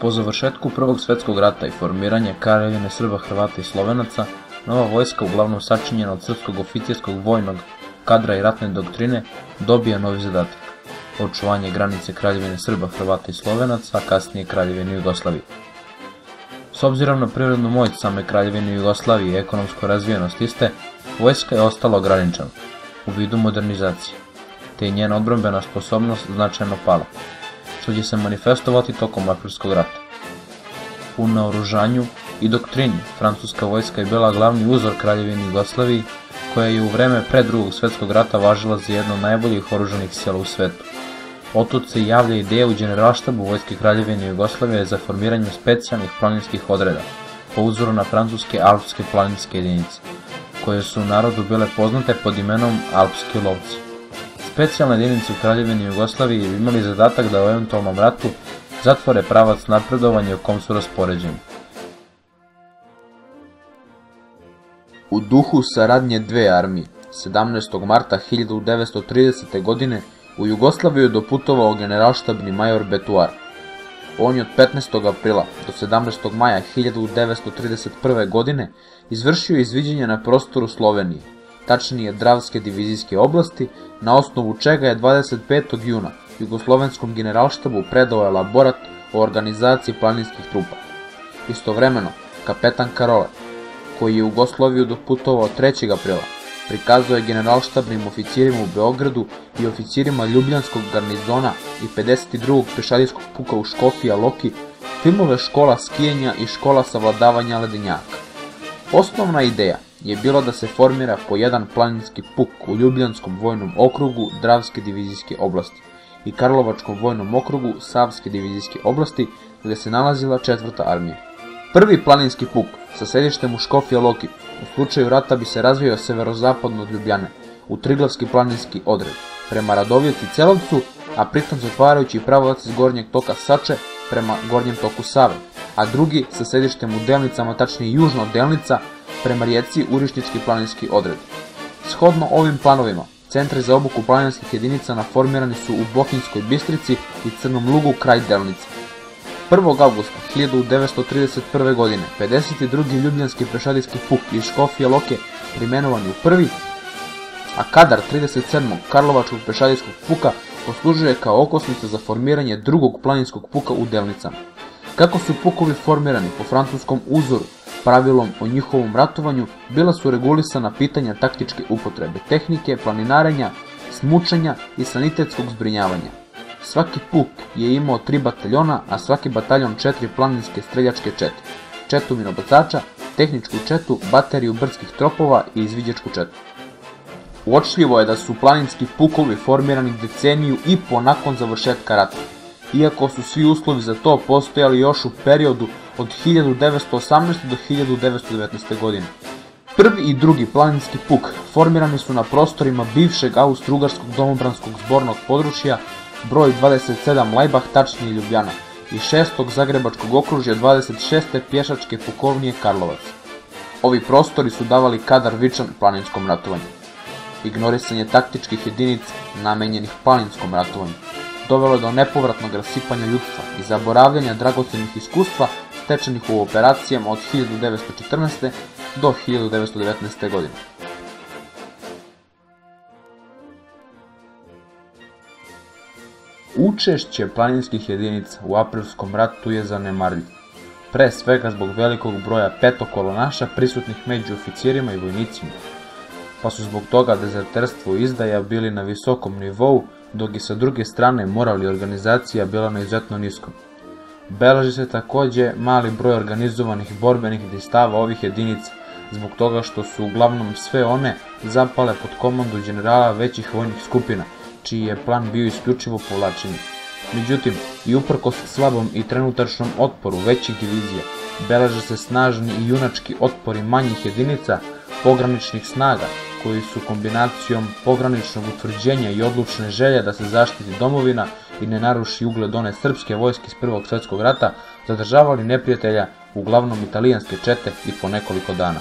Po završetku Prvog svjetskog rata i formiranje Kraljevine Srba, Hrvata i Slovenaca, nova vojska, uglavnom sačinjena od srpskog oficirskog vojnog kadra i ratne doktrine, dobija novi zadatak – očuvanje granice Kraljevine Srba, Hrvata i Slovenaca, a kasnije Kraljevine Jugoslavije. S obzirom na privrednu moć same Kraljevine Jugoslavije i ekonomsku razvijenost iste, vojska je ostala ograničena u vidu modernizacije, te je njena odbrambena sposobnost značajno pala, što će se manifestovati tokom Aprilskog rata. U naoružanju i doktrini francuska vojska je bila glavni uzor Kraljevini Jugoslaviji, koja je u vreme pre Drugog svjetskog rata važila za jedno od najboljih oružanih sila u svetu. Otud se javlja ideja u Generalštabu vojske Kraljevine Jugoslavije za formiranje specijalnih planinskih odreda, po uzoru na francuske alpske planinske jedinice, koje su u narodu bile poznate pod imenom Alpski lovci. Specijalne jedinice u Kraljevini Jugoslaviji bi imali zadatak da u eventualnom ratu zatvore pravac napredovanja u kom su raspoređeni. U duhu saradnje dve armije, 17. marta 1930. godine u Jugoslaviju je doputovao generalštabni major Betuar. On je od 15. aprila do 17. maja 1931. godine izvršio izviđenje na prostoru Slovenije, tačnije Dravske divizijske oblasti, na osnovu čega je 25. juna Jugoslovenskom generalštabu predao elaborat o organizaciji planinskih trupa. Istovremeno, kapetan Karole, koji je u Jugoslaviju doputovao 3. aprila, prikazao je generalštabnim oficirima u Beogradu i oficirima Ljubljanskog garnizona i 52. pešadijskog puka u Škofija Loki filmove škola skijanja i škola savladavanja ledenjaka. Osnovna ideja je bila da se formira po jedan planinski puk u Ljubljanskom vojnom okrugu Dravske divizijske oblasti i Karlovačkom vojnom okrugu Savske divizijske oblasti, gdje se nalazila 4. armija. Prvi planinski puk sa sedištem u Škofija Loki u slučaju rata bi se razvio severozapadno od Ljubljane, u Triglavski planinski odred, prema Radovjeti i Celovcu, a pritom zatvarajući pravac iz gornjeg toka Sače prema gornjem toku Save, a drugi sa sedištem u Delnicama, tačnije južno od Delnica, prema rijeci Urišnički planinski odred. Shodno ovim planovima, centri za obuku planinskih jedinica formirani su u Bohinjskoj Bistrici i Crnom Lugu kraj Delnice. 1. avgusta 1931. godine 52. Ljubljanski pešadijski puk iz Škofije Loke primenovan je u prvi, a kadar 37. Karlovačkog pešadijskog puka poslužuje kao okosnica za formiranje drugog planinskog puka u Delnicama. Kako su pukovi formirani po francuskom uzoru, pravilom o njihovom ratovanju bila su regulisana pitanja taktičke upotrebe, tehnike, planinarenja, smučanja i sanitetskog zbrinjavanja. Svaki puk je imao 3 bataljona, a svaki bataljon 4 planinske streljačke čete, četu minobacača, tehničku četu, bateriju brdskih tropova i izviđačku četu. Uočljivo je da su planinski pukovi formirani deceniju i po nakon završetka rata, iako su svi uslovi za to postojali još u periodu od 1918. do 1919. godine. Prvi i drugi planinski puk formirani su na prostorima bivšeg Austro-Ugarskog domobranskog zbornog područja broj 27 Lajbah, tačnije Ljubljana, i 6. Zagrebačkog okružja 26. pješačke pukovnije Karlovac. Ovi prostori su davali kadar vičan planinskom ratovanju. Ignorisanje taktičkih jedinica namenjenih planinskom ratovanju dovelo je do nepovratnog rasipanja ljudstva i zaboravljanja dragocenih iskustva stečenih u operacijama od 1914. do 1919. godine. Učešće planinskih jedinica u aprilskom ratu je zanemarljivo, pre svega zbog velikog broja petokolonaša prisutnih među oficirima i vojnicima, pa su zbog toga dezerterstvo i izdaja bili na visokom nivou, dok i sa druge strane moral i organizacija bila na izuzetno niskom. Beleži se takođe mali broj organizovanih borbenih stava ovih jedinica, zbog toga što su uglavnom sve one zapale pod komandu generala većih vojnih skupina, čiji je plan bio isključivo povlačenje. Međutim, i uprkos slabom i trenutačnom otporu većih divizija, beleže se snažni i junački otpori manjih jedinica pograničnih snaga, koji su kombinacijom pograničnog utvrđenja i odlučne želje da se zaštiti domovina i ne naruši ugled one srpske vojske iz Prvog svjetskog rata, zadržavali neprijatelja, uglavnom italijanske čete, i po nekoliko dana.